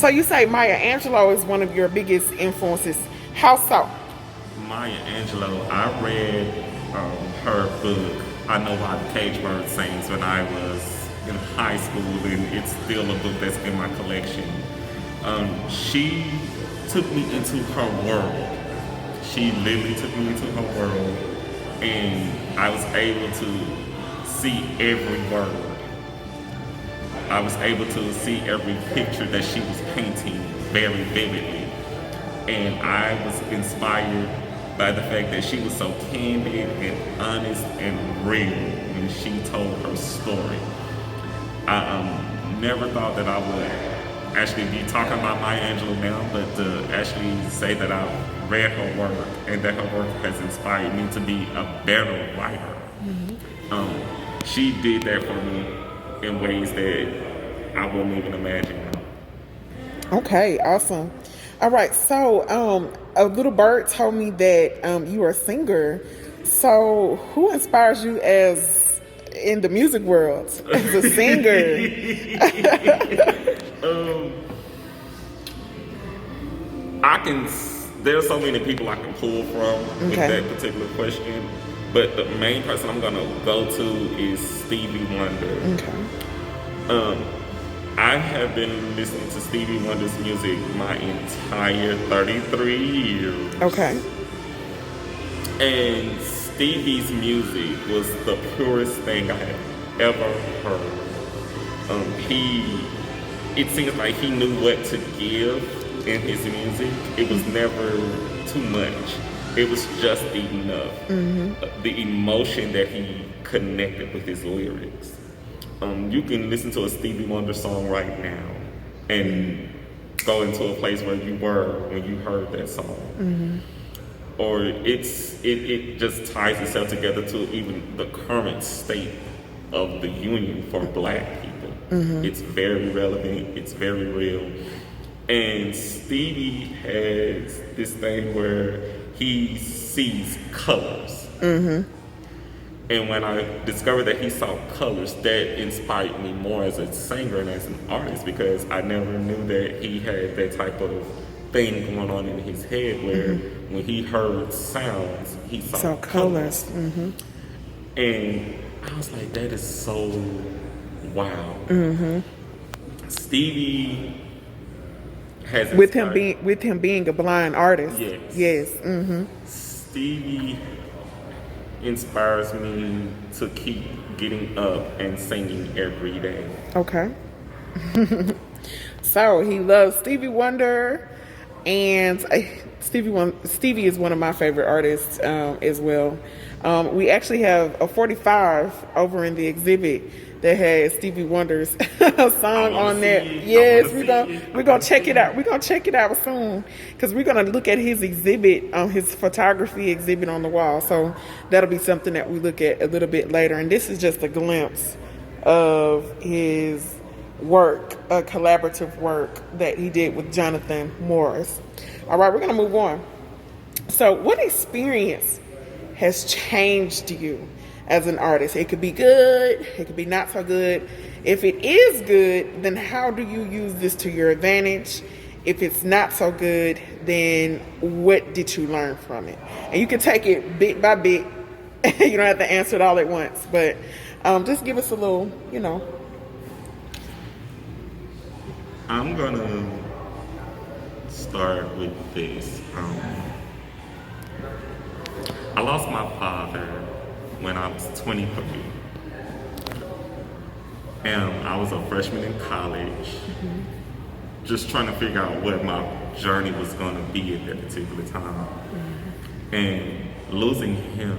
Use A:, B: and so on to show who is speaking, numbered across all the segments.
A: So you say Maya Angelou is one of your biggest influences. How so?
B: Maya Angelou, I read her book, I Know Why the Cage Bird Sings, when I was in high school, and it's still a book that's in my collection. She took me into her world. She literally took me into her world, and I was able to see every word. I was able to see every picture that she was painting very vividly. And I was inspired by the fact that she was so candid and honest and real when she told her story. I never thought that I would actually be talking about Maya Angelou now, but to actually say that I've read her work and that her work has inspired me to be a better writer. She did that for me in ways that I wouldn't even imagine.
A: Okay, awesome. All right, so a little bird told me that you are a singer. So who inspires you as in the music world as a singer?
B: There's so many people I can pull from with that particular question, but the main person I'm gonna go to is Stevie Wonder. I have been listening to Stevie Wonder's music my entire 33 years.
A: Okay.
B: And Stevie's music was the purest thing I had ever heard. It seems like he knew what to give in his music. It was never too much. It was just enough. The emotion that he connected with his lyrics. You can listen to a Stevie Wonder song right now and go into a place where you were when you heard that song. Or it just ties itself together to even the current state of the union for Black people. It's very relevant, it's very real. And Stevie has this thing where he sees colors. And when I discovered that he saw colors, that inspired me more as a singer and as an artist, because I never knew that he had that type of thing going on in his head where when he heard sounds, he saw colors. And I was like, that is so wow. Stevie has
A: with him being a blind artist. Yes.
B: Stevie inspires me to keep getting up and singing every day.
A: Okay. So he loves Stevie Wonder, and Stevie is one of my favorite artists as well. We actually have a 45 over in the exhibit that has Stevie Wonder's song on there. Yes, we're gonna check it out. We're gonna check it out soon because we're gonna look at his exhibit, his photography exhibit on the wall. So that'll be something that we look at a little bit later. And this is just a glimpse of his work, a collaborative work that he did with Jonathan Morris. All right, we're gonna move on. So, what experience has changed you as an artist? It could be good, it could be not so good. If it is good, then how do you use this to your advantage? If it's not so good, then what did you learn from it? And you can take it bit by bit. You don't have to answer it all at once, but just give us a little,
B: I'm gonna start with this. I lost my father when I was 23. And I was a freshman in college, just trying to figure out what my journey was going to be at that particular time. And losing him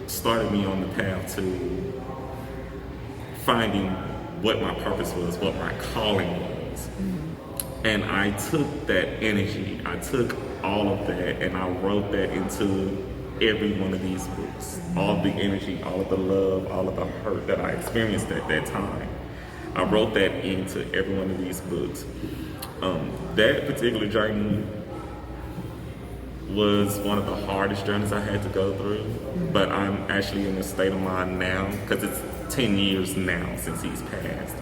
B: started me on the path to finding what my purpose was, what my calling was. And I took that energy, I took all of that, and I wrote that into every one of these books. All of the energy, all of the love, all of the hurt that I experienced at that time. I wrote that into every one of these books. That particular journey was one of the hardest journeys I had to go through, but I'm actually in a state of mind now, because it's 10 years now since he's passed.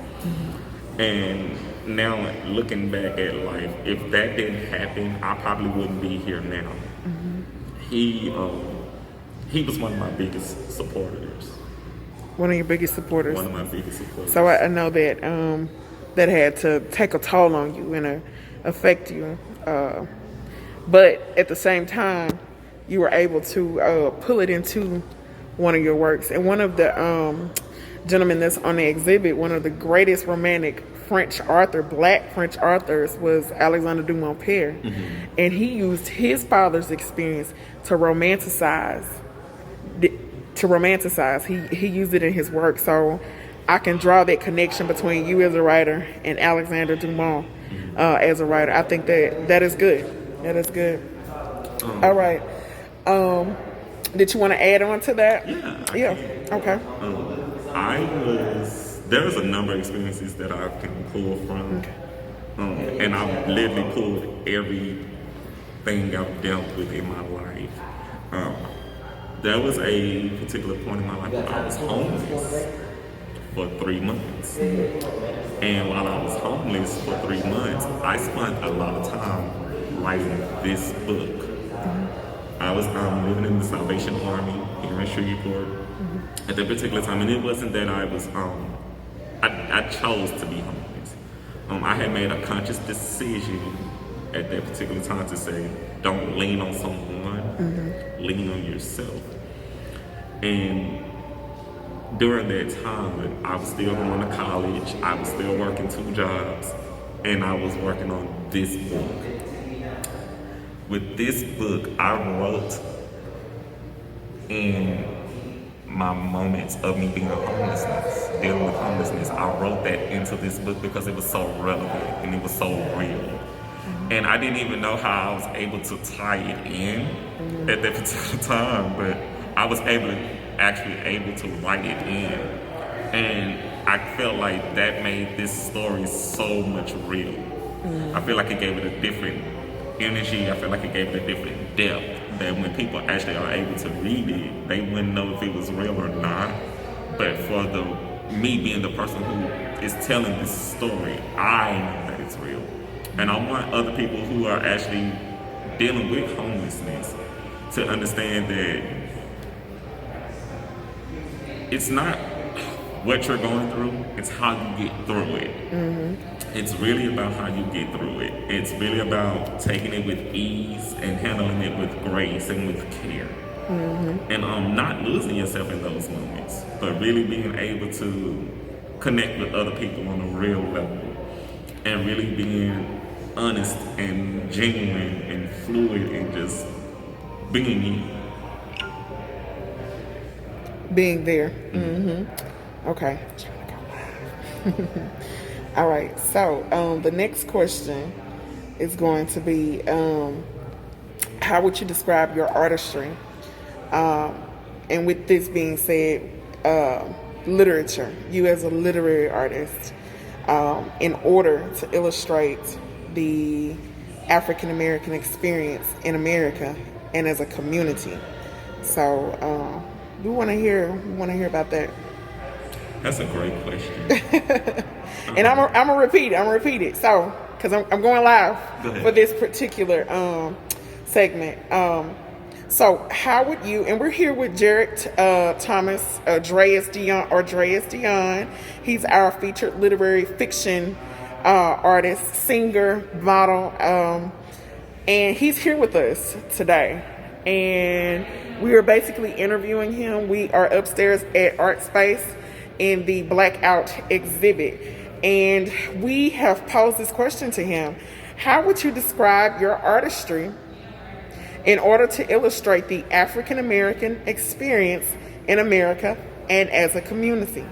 B: And now looking back at life, if that didn't happen, I probably wouldn't be here now. He was one of my biggest supporters.
A: One of your biggest supporters.
B: One of my biggest supporters.
A: So I know that that had to take a toll on you and affect you. But at the same time, you were able to pull it into one of your works. And one of the gentlemen that's on the exhibit, one of the greatest romantic black French authors, was Alexander Dumas Père. And he used his father's experience to romanticize. He used it in his work. So I can draw that connection between you as a writer and Alexander Dumas as a writer. I think that is good. That is good. All right. Did you want to add on to that?
B: Yeah.
A: Okay.
B: There was a number of experiences that I can pull from. And I've literally pulled everything I've dealt with in my life. There was a particular point in my life where I was homeless for 3 months. And while I was homeless for 3 months, I spent a lot of time writing this book. I was living in the Salvation Army here in Shreveport at that particular time, and it wasn't that I was, I chose to be homeless. I had made a conscious decision at that particular time to say, don't lean on someone, lean on yourself. And during that time, I was still going to college, I was still working 2 jobs, and I was working on this book. With this book, I wrote in my moments of me being dealing with homelessness. I wrote that into this book because it was so relevant and it was so real. And I didn't even know how I was able to tie it in at that particular time, but I was actually able to write it in. And I felt like that made this story so much real. I feel like it gave it a different energy. I feel like it gave it a different depth, that when people actually are able to read it, they wouldn't know if it was real or not. But for me being the person who is telling this story, I know that it's real. And I want other people who are actually dealing with homelessness to understand that it's not what you're going through, it's how you get through it. It's really about how you get through it. It's really about taking it with ease and handling it with grace and with care. And not losing yourself in those moments, but really being able to connect with other people on a real level and really being honest and genuine and fluid and just being you.
A: Being there. Okay. All right. So the next question is going to be, how would you describe your artistry? And with this being said, literature, you as a literary artist, in order to illustrate the African American experience in America and as a community. So we want to hear about that.
B: That's a great question.
A: And I'm gonna repeat it. So, because I'm going live for this particular segment. So, how would you? And we're here with Jrayis Deyond. He's our featured literary fiction artist, singer, model, and he's here with us today. And we are basically interviewing him. We are upstairs at Art Space in the Blackout exhibit. And we have posed this question to him. How would you describe your artistry in order to illustrate the African American experience in America and as a community?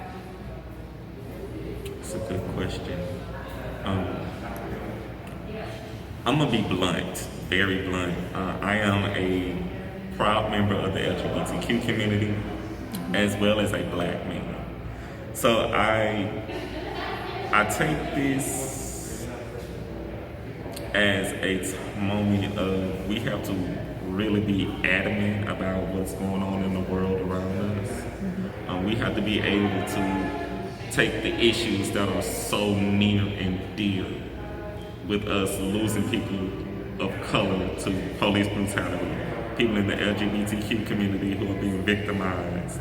B: That's a good question. I'm going to be blunt, very blunt. I am a proud member of the LGBTQ community as well as a black man. So I take this as a moment of we have to really be adamant about what's going on in the world around us. We have to be able to take the issues that are so near and dear with us losing people of color to police brutality, people in the LGBTQ community who are being victimized.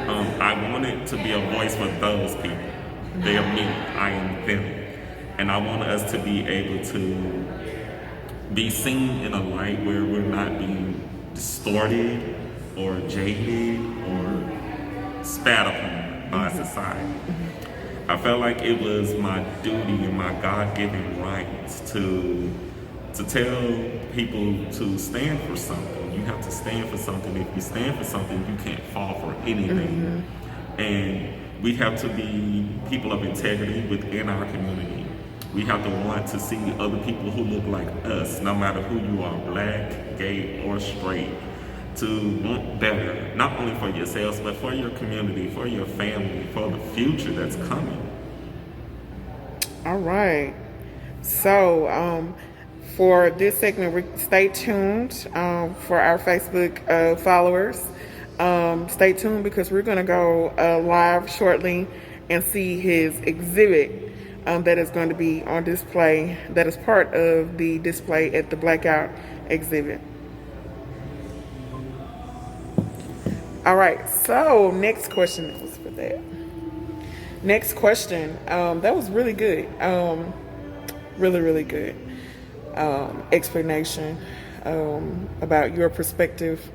B: I wanted to be a voice for those people. They are me, I am them. And I want us to be able to be seen in a light where we're not being distorted or jaded or spat upon by society. I felt like it was my duty and my God-given rights to tell people to stand for something. You have to stand for something. If you stand for something, you can't fall for anything. And we have to be people of integrity within our community. We have to want to see other people who look like us, no matter who you are, black, gay, or straight, to want better, not only for yourselves, but for your community, for your family, for the future that's coming.
A: All right. So, for this segment, stay tuned for our Facebook followers. Stay tuned because we're going to go live shortly and see his exhibit that is going to be on display, that is part of the display at the Blackout exhibit. All right, so next question. That was for that. Next question. That was really good. Really, really good explanation about your perspective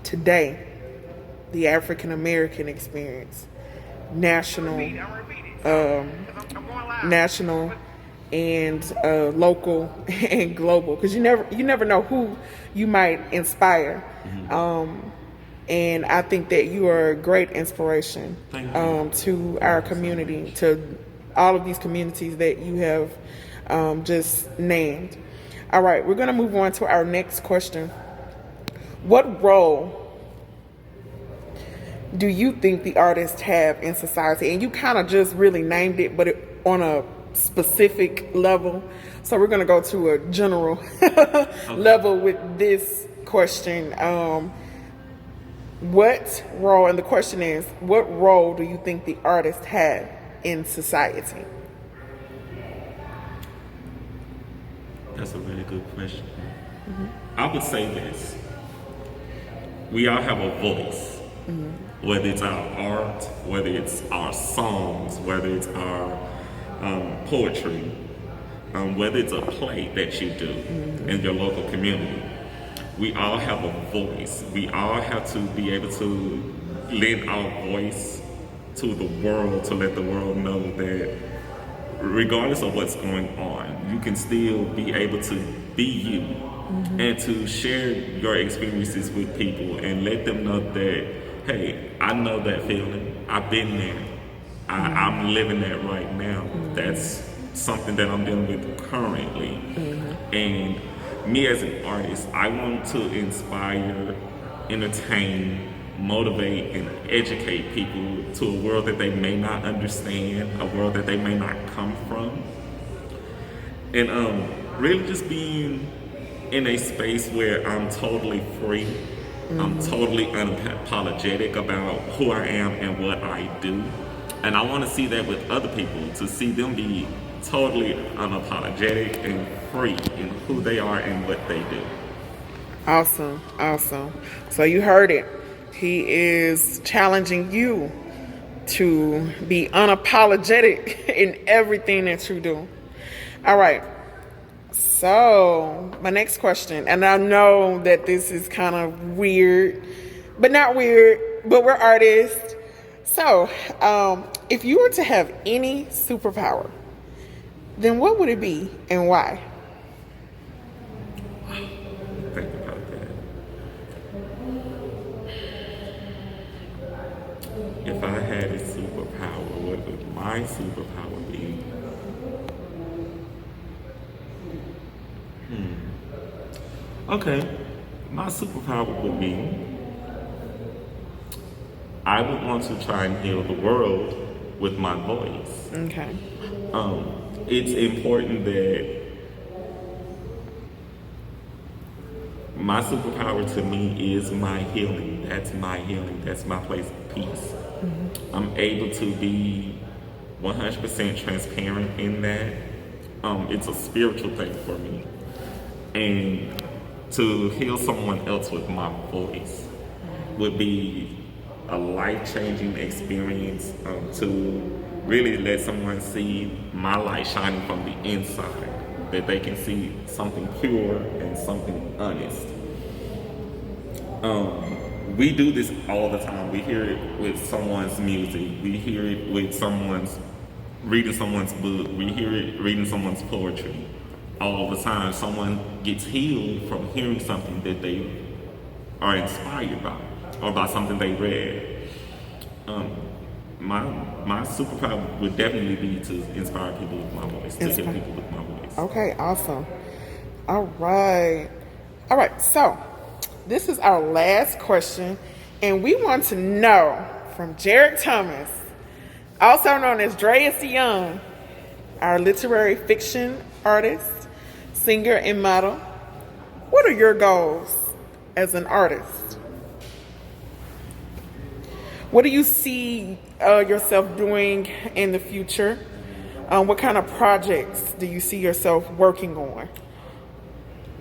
A: today, the African American experience, national and local and global, because you never know who you might inspire. And I think that you are a great inspiration to our community, to all of these communities that you have just named. All right, we're going to move on to our next question. What role do you think the artists have in society? And you kind of just really named it, but on a specific level. So we're going to go to a general level with this question. What role, and the question is, what role do you think the artists have in society?
B: That's a really good question. I would say this. We all have a voice. Whether it's our art, whether it's our songs, whether it's our poetry, whether it's a play that you do in your local community. We all have a voice. We all have to be able to lend our voice to the world, to let the world know that regardless of what's going on, you can still be able to be you and to share your experiences with people and let them know that, hey, I know that feeling. I've been there. I'm living that right now. That's something that I'm dealing with currently. And me as an artist, I want to inspire, entertain, motivate, and educate people to a world that they may not understand, a world that they may not come from. And really just being in a space where I'm totally free. I'm totally unapologetic about who I am and what I do. And I want to see that with other people, to see them be totally unapologetic and free in who they are and what they do.
A: Awesome. So you heard it. He is challenging you to be unapologetic in everything that you do. All right. So my next question, and I know that this is kind of weird, but not weird, but we're artists. So if you were to have any superpower, then what would it be and why?
B: Think about that. If I had a superpower, what would my superpower be? Okay, my superpower would be, I would want to try and heal the world with my voice.
A: Okay.
B: It's important that my superpower to me is my healing. That's my healing. That's my place of peace. I'm able to be 100% transparent in that. It's a spiritual thing for me. And to heal someone else with my voice would be a life-changing experience, to really let someone see my light shining from the inside, that they can see something pure and something honest. We do this all the time. We hear it with someone's music. We hear it with reading someone's book. We hear it reading someone's poetry. All the time, someone gets healed from hearing something that they are inspired by, or by something they read. My superpower would definitely be to inspire people with my voice, to heal people with my voice.
A: Okay, awesome. All right. So this is our last question, and we want to know from Jarek Thomas, also known as Jrayis Deyond, our literary fiction artist, singer, and model. What are your goals as an artist? What do you see yourself doing in the future? What kind of projects do you see yourself working on?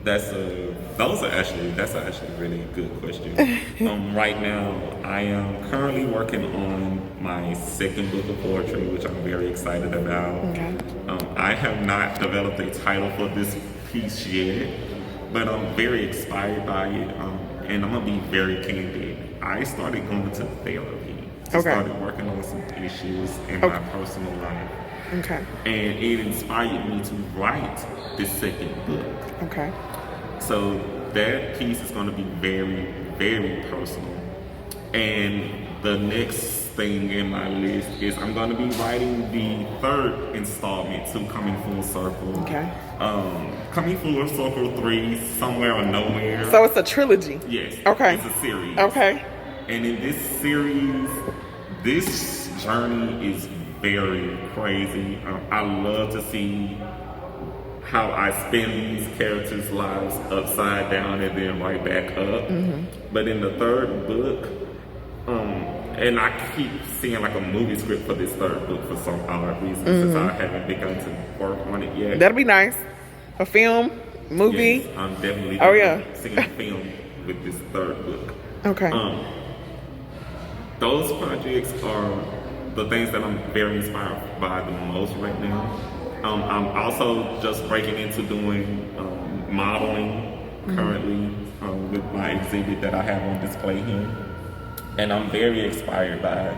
B: That's actually a really good question. Right now, I am currently working on my second book of poetry, which I'm very excited about.
A: Okay.
B: I have not developed a title for this piece yet, but I'm very inspired by it. And I'm gonna be very candid. I started going to therapy. I started working on some issues in my personal life.
A: Okay.
B: And it inspired me to write this second book.
A: Okay.
B: So that piece is going to be very, very personal. And the next thing in my list is I'm going to be writing the third installment to Coming Full Circle.
A: Okay.
B: Coming Full Circle 3, Somewhere or Nowhere.
A: So it's a trilogy?
B: Yes.
A: Okay.
B: It's a series.
A: Okay.
B: And in this series, this journey is very crazy. I love to see how I spin these characters' lives upside down and then right back up. Mm-hmm. But in the third book, and I keep seeing like a movie script for this third book for some odd reason, since I haven't begun to work on it yet.
A: That'll be nice. A film, movie.
B: Yes, I'm definitely seeing a film with this third book.
A: Okay.
B: Those projects are the things that I'm very inspired by the most right now. I'm also just breaking into doing modeling currently with my exhibit that I have on display here. And I'm very inspired by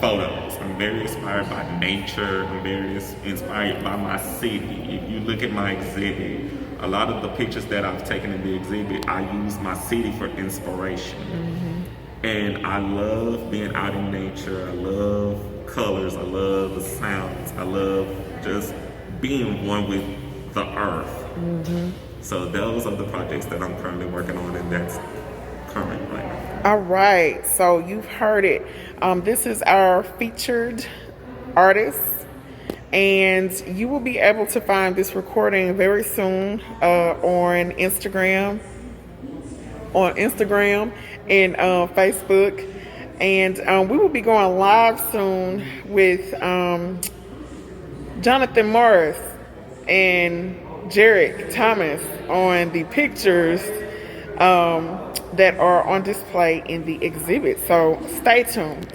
B: photos. I'm very inspired by nature. I'm very inspired by my city. If you look at my exhibit, a lot of the pictures that I've taken in the exhibit, I use my city for inspiration. Mm-hmm. And I love being out in nature. I love colors. I love the sounds. I love just being one with the earth. Mm-hmm. So those are the projects that I'm currently working on, and that's current right now.
A: All right, so you've heard it. This is our featured artist, and you will be able to find this recording very soon on Instagram and Facebook. And we will be going live soon with Jonathan Morris and Jarek Thomas on the pictures that are on display in the exhibit. So stay tuned.